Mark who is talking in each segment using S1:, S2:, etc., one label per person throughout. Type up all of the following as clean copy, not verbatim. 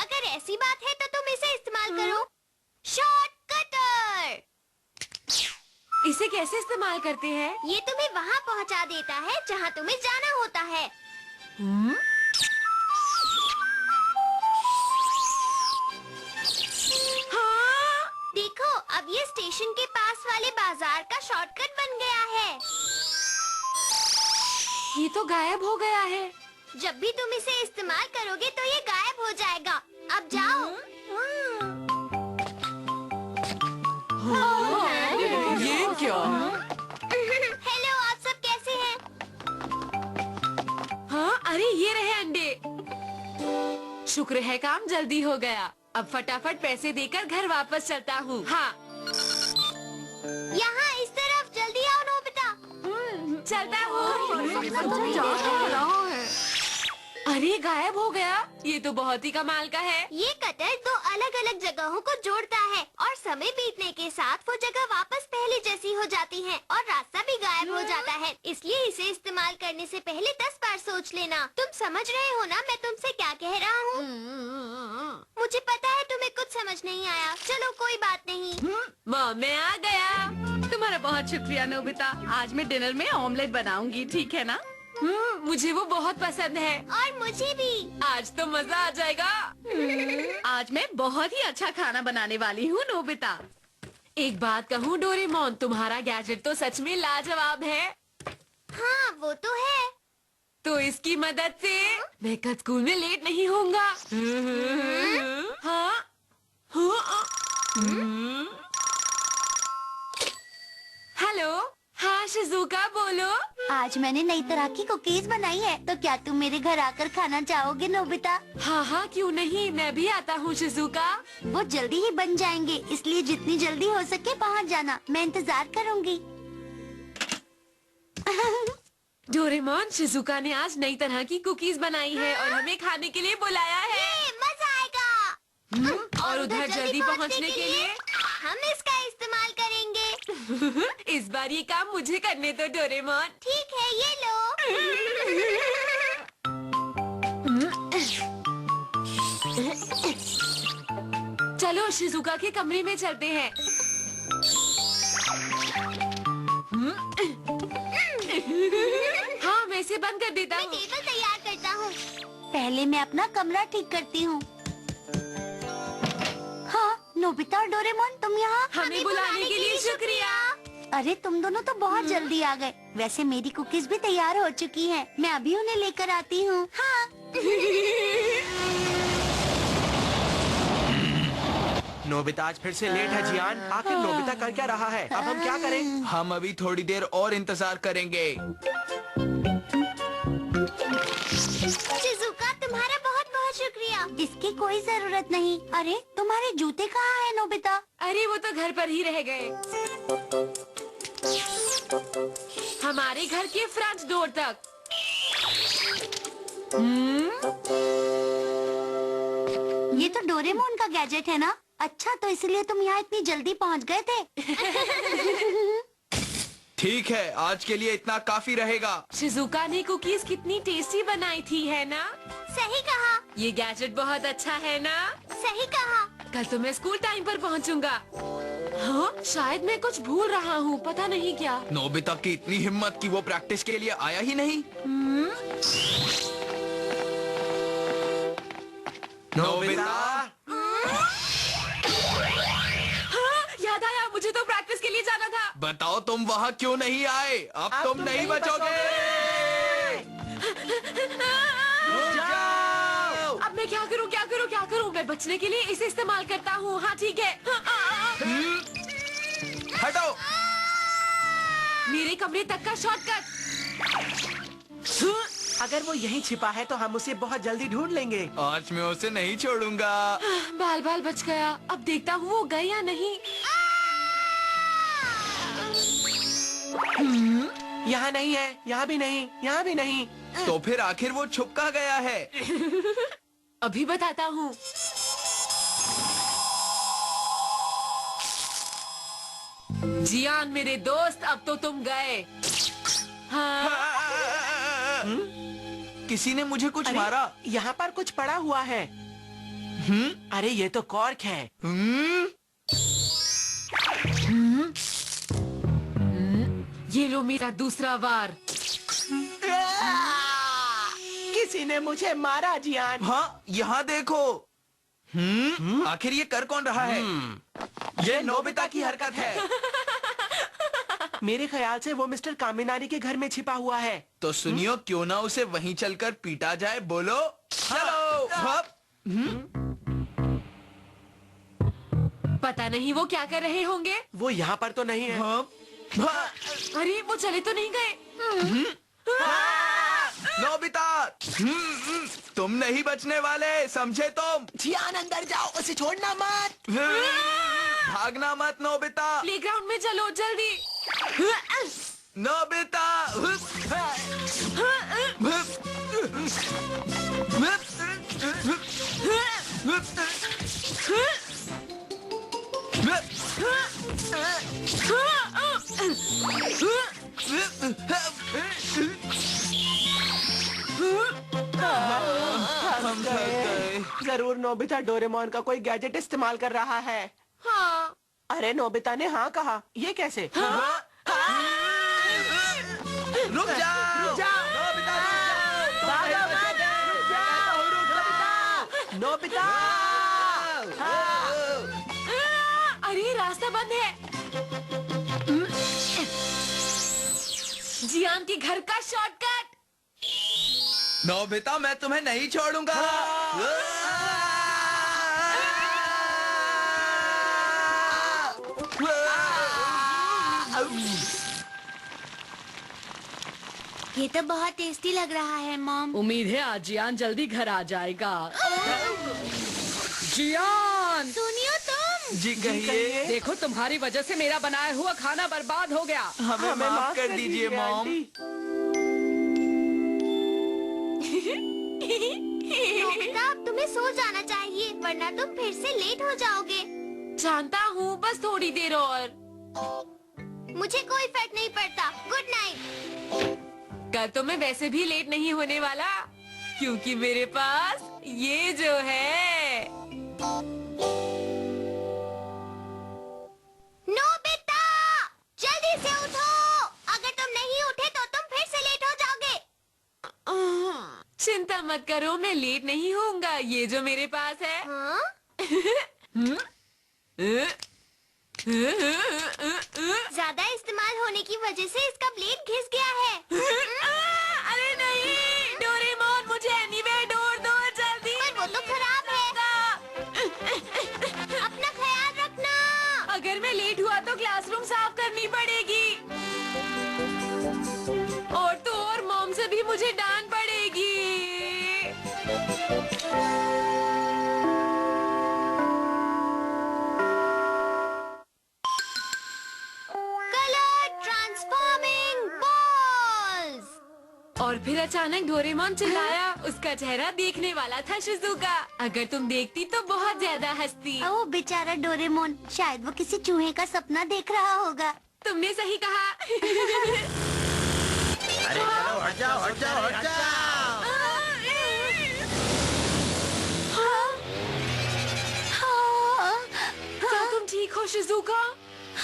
S1: अगर ऐसी बात है तो तुम इसे इस्तेमाल करो। Short cutter.
S2: इसे कैसे इस्तेमाल करते हैं?
S1: ये तुम्हें वहाँ पहुँचा देता है जहाँ तुम्हें जाना होता है।
S2: हाँ?
S1: देखो, अब ये स्टेशन के पास वाले बाजार का शॉर्टकट बन गया है।
S2: ये तो गायब हो गया है।
S1: जब भी तुम इसे इस्तेमाल करोगे तो ये गायब हो जाएगा। अब जाओ।
S2: ये क्या?
S1: हेलो, आप सब कैसे हैं?
S2: हाँ, अरे ये रहे अंडे। शुक्र है काम जल्दी हो गया। अब फटाफट पैसे देकर घर वापस चलता हूँ। हाँ।
S1: यहाँ इस तरफ, जल्दी आओ नोबिता।
S2: चलता हूँ। अरे गायब हो गया। ये तो बहुत ही कमाल का है।
S1: ये कटर दो अलग अलग जगहों को जोड़ता है और समय बीतने के साथ वो जगह वापस पहले जैसी हो जाती है और रास्ता भी गायब हो जाता है। इसलिए इसे इस्तेमाल करने से पहले 10 बार सोच लेना। तुम समझ रहे हो ना मैं तुमसे क्या कह रहा हूँ? मुझे पता है तुम्हें कुछ समझ नहीं आया। चलो कोई बात नहीं।
S2: मैं आ गया।
S3: तुम्हारा बहुत शुक्रिया नोबिता। आज मैं डिनर में ऑमलेट बनाऊंगी, ठीक है ना?
S2: मुझे वो बहुत पसंद है।
S1: और मुझे भी।
S2: आज तो मजा आ जाएगा।
S3: आज मैं बहुत ही अच्छा खाना बनाने वाली हूँ नोबिता।
S2: एक बात कहूँ डोरेमोन, तुम्हारा गैजेट तो सच में लाजवाब है।
S1: हाँ, वो तो है।
S2: तो इसकी मदद से मैं कल स्कूल में लेट नहीं होऊंगा। हाँ? हेलो, हाँ शिजुका बोलो।
S1: आज मैंने नई तरह की कुकीज बनाई है, तो क्या तुम मेरे घर आकर खाना चाहोगे नोबिता?
S2: हाँ हाँ क्यों नहीं, मैं भी आता हूँ शिजुका।
S1: वो जल्दी ही बन जाएंगे, इसलिए जितनी जल्दी हो सके पहुँच जाना। मैं इंतजार करूँगी।
S2: डोरेमोन, शिजुका ने आज नई तरह की कुकीज बनाई है और हमें खाने के लिए बुलाया है।
S1: मजा आएगा।
S2: और उधर जल्दी पहुँचने के लिए
S1: हम इसका इस्तेमाल करेंगे।
S2: इस बार ये काम मुझे करने दो डोरेमोन।
S1: ठीक है, ये लो।
S2: चलो शिजुका के कमरे में चलते हैं। हाँ, मैं इसे बंद कर देता हूँ।
S1: मैं टेबल तैयार करता हूँ। पहले मैं अपना कमरा ठीक करती हूँ। हाँ, नोबिता और डोरेमोन, तुम यहाँ?
S2: हमें बुलाने के लिए शुक्रिया।
S1: अरे तुम दोनों तो बहुत जल्दी आ गए। वैसे मेरी कुकीज भी तैयार हो चुकी हैं। मैं अभी उन्हें लेकर आती हूँ। हाँ।
S4: नोबिता आज फिर से लेट है जियान। आखिर नोबिता कर क्या रहा है? अब हम क्या करें?
S5: हम अभी थोड़ी देर और इंतजार करेंगे।
S1: शिजुका, तुम्हारा बहुत बहुत शुक्रिया। इसकी कोई जरूरत नहीं। अरे तुम्हारे जूते कहाँ हैं नोबिता?
S2: अरे वो तो घर पर ही रह गए। हमारे घर के फ्रंट डोर तक।
S1: ये तो डोरेमोन का गैजेट है ना? अच्छा, तो इसलिए तुम यहाँ इतनी जल्दी पहुँच गए थे।
S5: ठीक है, आज के लिए इतना काफी रहेगा।
S2: शिजुका ने कुकीज कितनी टेस्टी बनाई थी, है ना?
S1: सही कहा।
S2: ये गैजेट बहुत अच्छा है ना?
S1: सही कहा।
S2: कल तो मैं स्कूल टाइम पर पहुंचूंगा। हाँ, शायद मैं कुछ भूल रहा हूँ, पता नहीं क्या।
S5: नोबिता की इतनी हिम्मत कि वो प्रैक्टिस के लिए आया ही नहीं। नोबिता,
S2: याद आया, मुझे तो प्रैक्टिस के लिए जाना था।
S5: बताओ तुम वहाँ क्यों नहीं आए? अब तुम नहीं बचोगे।
S2: अब मैं क्या करूँ क्या करूँ क्या करूँ? मैं बचने के लिए इसे इस्तेमाल करता हूँ। हाँ ठीक है।
S5: हटो।
S2: मेरे कमरे तक का शॉर्टकट।
S4: अगर वो यहीं छिपा है तो हम उसे बहुत जल्दी ढूंढ लेंगे।
S5: आज मैं उसे नहीं छोड़ूंगा।
S2: बाल बाल बच गया। अब देखता हूँ वो गए या नहीं।
S4: यहाँ नहीं है, यहाँ भी नहीं, यहाँ भी नहीं।
S5: तो फिर आखिर वो छुप कहाँ गया है?
S2: अभी बताता हूँ। जियान मेरे दोस्त, अब तो तुम गए। हाँ।
S5: किसी ने मुझे कुछ
S4: अरे,
S5: मारा।
S4: यहाँ पर कुछ पड़ा हुआ है। अरे ये तो कॉर्क है।
S2: ये लो मेरा दूसरा वार।
S4: किसी ने मुझे मारा जियान।
S5: हाँ, यहाँ देखो। आखिर ये कर कौन रहा है? ये नोबिता की हरकत है।
S4: मेरे ख्याल से वो मिस्टर कामिनारी के घर में छिपा हुआ है।
S5: तो सुनियो, क्यों ना उसे वहीं चलकर पीटा जाए। बोलो चलो। हप।
S2: पता नहीं वो क्या कर रहे होंगे।
S4: वो यहाँ पर तो नहीं है।
S5: हप।
S2: अरे वो चले तो नहीं गए।
S5: नोबिता, तुम नहीं बचने वाले, समझे तुम?
S4: जियान अंदर जाओ, उसे छोड़ना मत।
S5: भागना मत नोबिता।
S2: प्लेग्राउंड में चलो जल्दी।
S5: नोबिता। हम थक गए।
S4: जरूर नोबिता डोरेमोन का कोई गैजेट इस्तेमाल कर रहा है।
S2: हाँ।
S4: अरे नोबिता ने हाँ कहा, ये कैसे?
S5: रुक जाओ।
S4: रुक जाओ।
S5: नोबिता,
S4: भागो मत। नोबिता।
S2: अरे रास्ता बंद है। जियान के घर का शॉर्टकट।
S5: नोबिता, मैं तुम्हें नहीं छोड़ूंगा।
S1: ये तो बहुत टेस्टी लग रहा है मॉम।
S3: उम्मीद है आज जियान जल्दी घर आ जाएगा। जियान,
S1: सुनियो तुम।
S5: जी कहिए।
S3: देखो तुम्हारी वजह से मेरा बनाया हुआ खाना बर्बाद हो गया।
S5: हमें माफ कर दीजिए मॉम।
S1: नोबिता, अब तुम्हें सो जाना चाहिए, वरना तुम फिर से लेट हो जाओगे।
S2: जानता हूँ, बस थोड़ी देर और।
S1: मुझे कोई फर्क नहीं पड़ता। Good night.
S2: कल तो मैं वैसे भी लेट नहीं होने वाला, क्योंकि मेरे पास ये जो है।
S1: नोबिता, जल्दी से उठो। अगर तुम नहीं उठे तो तुम फिर से लेट हो जाओगे।
S2: चिंता मत करो, मैं लेट नहीं होऊंगा। ये जो मेरे पास है।
S1: हाँ? ज्यादा इस्तेमाल होने की वजह से इसका ब्लेड घिस गया है।
S2: अरे नहीं, डोरेमोन, मुझे एनीवेयर डोर दो जल्दी।
S1: पर वो तो खराब है। अपना ख्याल रखना।
S2: अगर मैं लेट हुआ तो क्लासरूम साफ करनी पड़ेगी। और तो और मॉम से भी मुझे डांट पड़ेगी।
S1: Colour transforming balls.
S2: और फिर अचानक डोरेमोन चिल्लाया। उसका चेहरा देखने वाला था शिजुका। अगर तुम देखती तो बहुत ज्यादा हंसती।
S1: ओ बेचारा डोरेमोन, शायद वो किसी चूहे का सपना देख रहा होगा।
S2: तुमने सही कहा।
S5: अरे चलो, हट जाओ, हट जाओ, हट जाओ।
S2: क्या तुम ठीक हो शिजुका?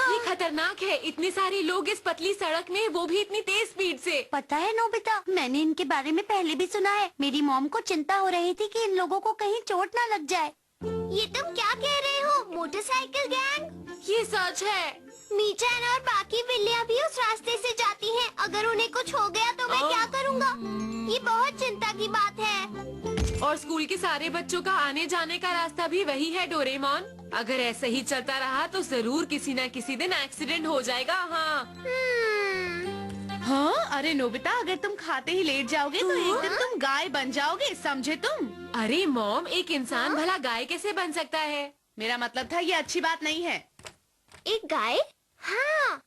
S2: ये खतरनाक है, इतने सारे लोग इस पतली सड़क में, वो भी इतनी तेज स्पीड से।
S1: पता है नोबिता, मैंने इनके बारे में पहले भी सुना है। मेरी मॉम को चिंता हो रही थी कि इन लोगों को कहीं चोट ना लग जाए। ये तुम क्या कह रहे हो? Motorcycle gang?
S2: ये सच है।
S1: मीचैन और बाकी बिल्लियाँ भी उस रास्ते से जाती हैं। अगर उन्हें कुछ हो गया तो मैं क्या करूँगा? ये बहुत चिंता की बात है।
S2: और स्कूल के सारे बच्चों का आने जाने का रास्ता भी वही है डोरेमोन। अगर ऐसे ही चलता रहा तो जरूर किसी न किसी दिन एक्सीडेंट हो जाएगा। हाँ।
S3: हाँ, अरे नोबिता, अगर तुम खाते ही लेट जाओगे तो एक दिन तुम गाय बन जाओगे, समझे तुम?
S2: अरे मॉम, एक इंसान भला गाय कैसे बन सकता है?
S3: मेरा मतलब था ये अच्छी बात नहीं है।
S1: एक गाय? हाँ,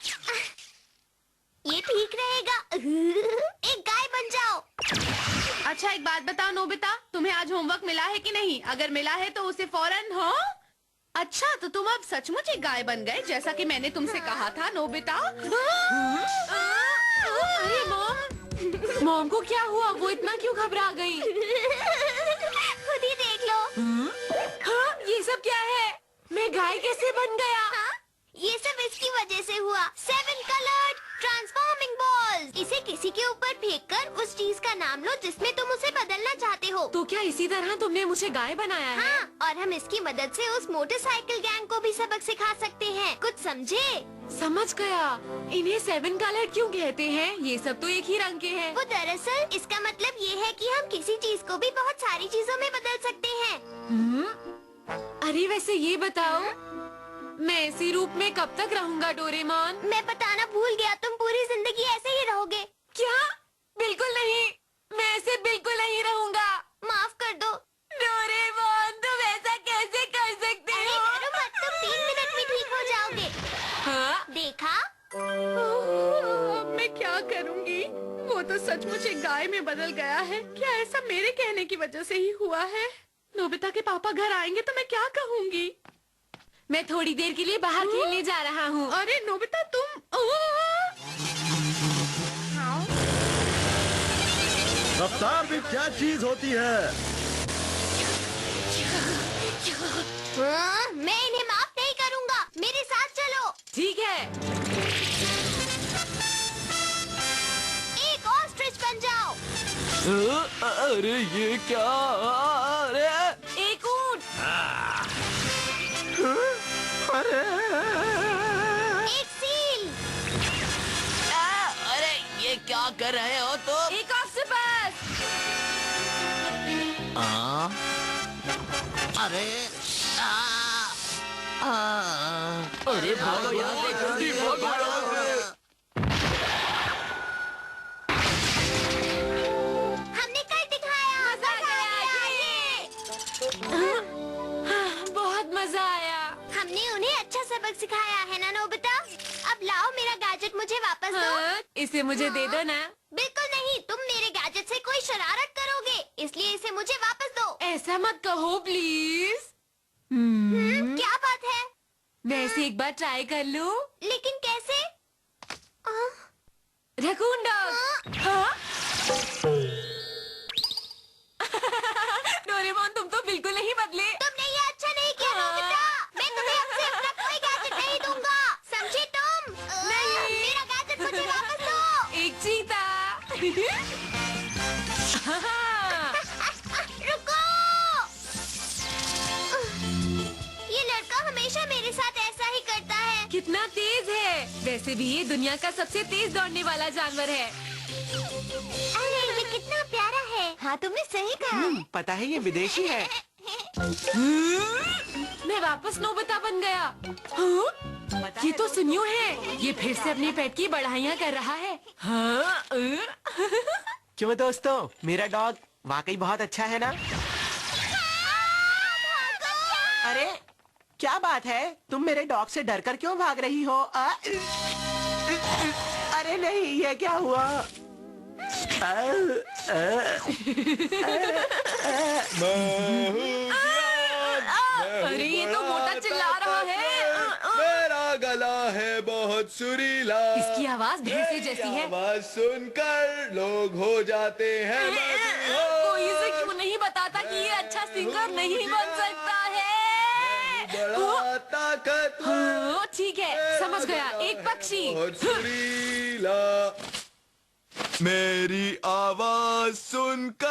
S1: ये ठीक रहेगा। एक गाय बन जाओ।
S3: अच्छा एक बात बताओ नोबिता, तुम्हें आज होमवर्क मिला है कि नहीं? अगर मिला है तो उसे फौरन। हाँ, अच्छा तो तुम अब सचमुच एक गाय बन गए, जैसा कि मैंने तुमसे कहा था नोबिता।
S2: अरे मॉम, मॉम को क्या हुआ? वो इतना क्यों घबरा गई?
S1: खुद ही देख लो।
S2: क्या है? मैं गाय कैसे बन गया?
S1: हाँ? ये सब इसकी वजह से हुआ। 7 कलर्ड ट्रांसफॉर्मिंग बॉल्स। इसे किसी के ऊपर फेंककर उस चीज का नाम लो जिसमें तुम उसे बदलना चाहते हो।
S2: तो क्या इसी तरह तुमने मुझे गाय बनाया है?
S1: हाँ, और हम इसकी मदद से उस मोटरसाइकिल गैंग को भी सबक सिखा सकते हैं। कुछ समझे?
S2: समझ गया। इन्हें 7 कलर क्यों कहते हैं? ये सब तो एक ही रंग के हैं।
S1: वो दरअसल इसका मतलब ये है कि हम किसी चीज को भी बहुत सारी चीजों में बदल सकते हैं।
S2: अरे वैसे ये बताओ, मैं इसी रूप में कब तक रहूंगा डोरेमोन?
S1: मैं बताना भूल गया, तुम पूरी जिंदगी ऐसे ही रहोगे।
S2: क्या? बिल्कुल नहीं, मैं ऐसे बिल्कुल नहीं रहूंगा।
S1: माफ कर दो।
S2: डोरेमोन, तुम ऐसा कैसे कर सकते
S1: अरे
S2: हो?
S1: करो मत, तुम 3 मिनट में ठीक हो जाओगे।
S2: हाँ?
S1: देखा?
S3: अब मैं क्या करूंगी? वो तो सचमुच एक गाय में बदल गया है। क्या ऐसा मेरे कहने की वजह से ही हुआ है? नोबिता के पापा घर आएंगे तो मैं क्या कहूंगी?
S2: मैं थोड़ी देर के लिए बाहर खेलने जा रहा हूँ।
S3: अरे नोबिता तुम
S6: रफ्तार भी क्या चीज होती है?
S1: हाँ, मैं इन्हें माफ नहीं करूंगा। मेरे साथ चलो।
S2: ठीक है।
S1: एक ऑस्ट्रिच बन जाओ।
S5: अरे ये क्या? अरे
S2: एक ऊंट।
S1: एक सील।
S5: अरे ये क्या कर रहे हो तुम?
S2: एक ऑक्टोपस।
S6: अरे
S5: अरे भागो यहाँ से, जल्दी भागो यहाँ से।
S1: हमने कर दिखाया। मजा आया ये।
S2: बहुत मजा आया।
S1: हमने उन्हें अच्छा सबक सिखाया है ना नोबिता? अब लाओ मेरा गैजेट मुझे वापस दो।
S2: हाँ, इसे मुझे दे दो ना।
S1: बिल्कुल नहीं, तुम मेरे गैजेट से कोई शरारत करोगे, इसलिए इसे मुझे वापस दो।
S2: ऐसा मत कहो प्लीज।
S1: क्या बात है?
S2: मैं इसे एक बार ट्राई कर लूं?
S1: लेकिन कैसे?
S2: Raccoon dog. हाँ? डोरेमोन, तुम तो बिल्कुल नहीं बदले।
S1: तुमने ये अच्छा नहीं किया नोबिता। मैं तुम्हें अब से अपना कोई गैजेट नहीं दूंगा, समझे तुम?
S2: नहीं।
S1: मेरा गैजेट मुझे वापस दो।
S2: एक चीता। हाँ।
S1: रुको। ये लड़का हमेशा मेरे साथ ऐसा ही करता है।
S2: कितना तेज है। वैसे भी ये दुनिया का सबसे तेज दौड़ने वाला जानवर है।
S1: अरे ये कितना प्यारा है। हाँ, तुमने सही कहा।
S4: पता है ये विदेशी है।
S2: मैं वापस नोबिता बन गया। हाँ? ये तो सुनियो है। ये फिर से अपने पेट की बढ़ाइयाँ कर रहा है। हाँ?
S4: क्यों दोस्तों, मेरा डॉग वाकई बहुत अच्छा है ना? अरे क्या बात है, तुम मेरे डॉग से डरकर क्यों भाग रही हो? अरे नहीं, ये क्या हुआ?
S2: अरे ये तो मोटा चिल्ला रहा है।
S6: मेरा गला है बहुत सुरीला।
S2: इसकी आवाज भैंसे जैसी है।
S6: आवाज सुनकर लोग हो जाते हैं
S2: कोई इसे क्यों नहीं बताता कि ये अच्छा सिंगर नहीं बन सकता है?
S6: बड़ा ताकतवर।
S2: हाँ, ठीक है, समझ गया। एक पक्षी।
S6: बहुत सुरीला। मेरी आवाज सुनकर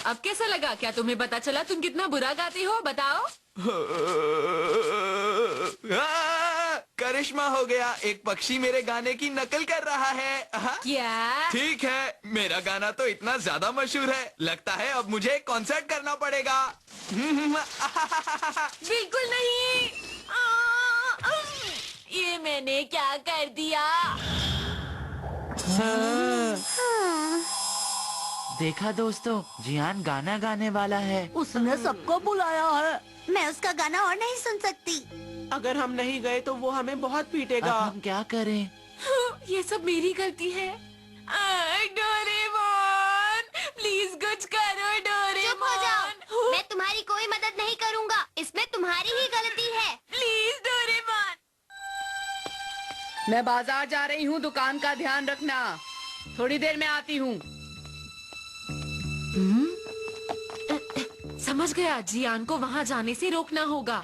S2: अब कैसा लगा? क्या तुम्हें पता चला तुम कितना बुरा गाते हो? बताओ।
S5: करिश्मा हो गया, एक पक्षी मेरे गाने की नकल कर रहा है।
S2: क्या?
S5: ठीक है, मेरा गाना तो इतना ज्यादा मशहूर है, लगता है अब मुझे कॉन्सर्ट करना पड़ेगा।
S2: बिल्कुल नहीं। ये मैंने क्या कर दिया?
S5: देखा दोस्तों, जियान गाना गाने वाला है।
S7: उसने सबको बुलाया है।
S1: मैं उसका गाना और नहीं सुन सकती।
S4: अगर हम नहीं गए तो वो हमें बहुत पीटेगा।
S5: अब हम क्या करें?
S2: ये सब मेरी गलती है। डोरेमोन, प्लीज कुछ करो
S1: चुप हो जाओ,
S2: डोरेमोन।
S1: मैं तुम्हारी कोई मदद नहीं करूंगा, इसमें तुम्हारी ही गलती है।
S2: Please Doraemon.
S3: मैं बाजार जा रही हूँ, दुकान का ध्यान रखना। थोड़ी देर में आती हूँ।
S2: समझ गया, जियान को वहाँ जाने से रोकना होगा।